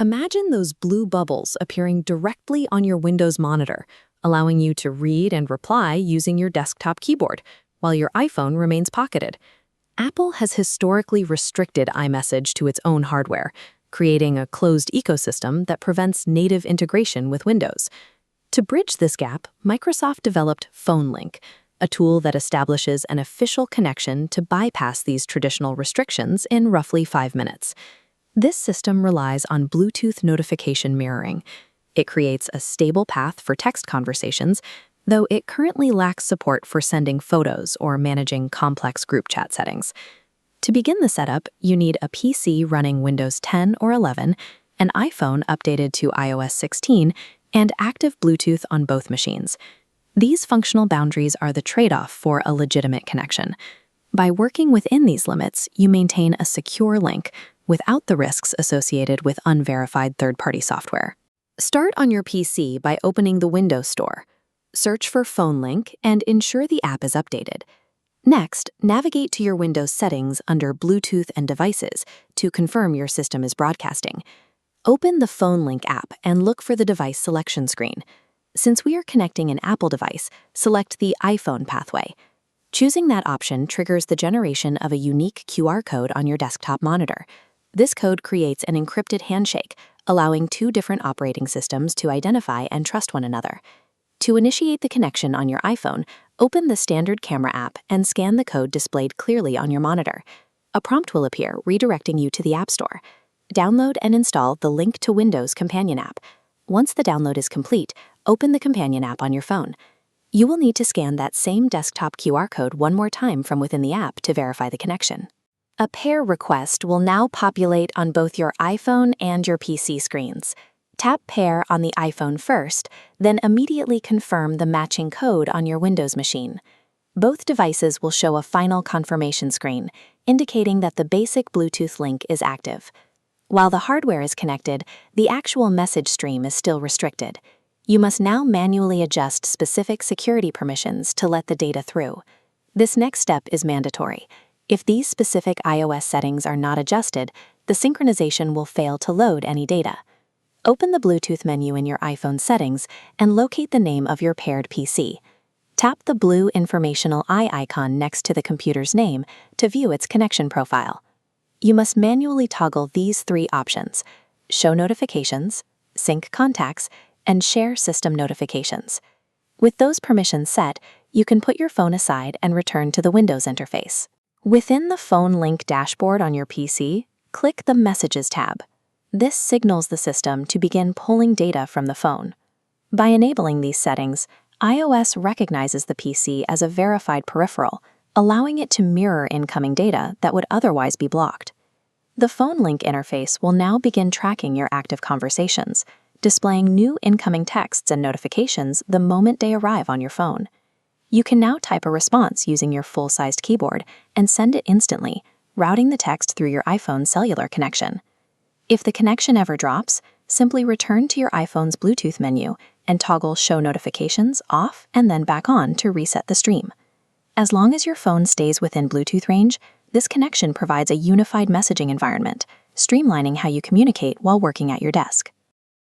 Imagine those blue bubbles appearing directly on your Windows monitor, allowing you to read and reply using your desktop keyboard, while your iPhone remains pocketed. Apple has historically restricted iMessage to its own hardware, creating a closed ecosystem that prevents native integration with Windows. To bridge this gap, Microsoft developed PhoneLink, a tool that establishes an official connection to bypass these traditional restrictions in roughly 5 minutes. This system relies on Bluetooth notification mirroring. It creates a stable path for text conversations, though it currently lacks support for sending photos or managing complex group chat settings. To begin the setup, you need a PC running Windows 10 or 11, an iPhone updated to iOS 16, and active Bluetooth on both machines. These functional boundaries are the trade-off for a legitimate connection. By working within these limits, you maintain a secure link without the risks associated with unverified third-party software. Start on your PC by opening the Windows Store. Search for PhoneLink and ensure the app is updated. Next, navigate to your Windows settings under Bluetooth and Devices to confirm your system is broadcasting. Open the PhoneLink app and look for the device selection screen. Since we are connecting an Apple device, select the iPhone pathway. Choosing that option triggers the generation of a unique QR code on your desktop monitor. This code creates an encrypted handshake, allowing 2 different operating systems to identify and trust one another. To initiate the connection on your iPhone, open the standard camera app and scan the code displayed clearly on your monitor. A prompt will appear, redirecting you to the App Store. Download and install the Link to Windows companion app. Once the download is complete, open the companion app on your phone. You will need to scan that same desktop QR code one more time from within the app to verify the connection. A pair request will now populate on both your iPhone and your PC screens. Tap Pair on the iPhone first, then immediately confirm the matching code on your Windows machine. Both devices will show a final confirmation screen, indicating that the basic Bluetooth link is active. While the hardware is connected, the actual message stream is still restricted. You must now manually adjust specific security permissions to let the data through. This next step is mandatory. If these specific iOS settings are not adjusted, the synchronization will fail to load any data. Open the Bluetooth menu in your iPhone settings and locate the name of your paired PC. Tap the blue informational eye icon next to the computer's name to view its connection profile. You must manually toggle these 3 options: Show Notifications, Sync Contacts, and Share System Notifications. With those permissions set, you can put your phone aside and return to the Windows interface. Within the PhoneLink dashboard on your PC, click the Messages tab. This signals the system to begin pulling data from the phone. By enabling these settings, iOS recognizes the PC as a verified peripheral, allowing it to mirror incoming data that would otherwise be blocked. The PhoneLink interface will now begin tracking your active conversations, displaying new incoming texts and notifications the moment they arrive on your phone. You can now type a response using your full-sized keyboard and send it instantly, routing the text through your iPhone's cellular connection. If the connection ever drops, simply return to your iPhone's Bluetooth menu and toggle Show Notifications off and then back on to reset the stream. As long as your phone stays within Bluetooth range, this connection provides a unified messaging environment, streamlining how you communicate while working at your desk.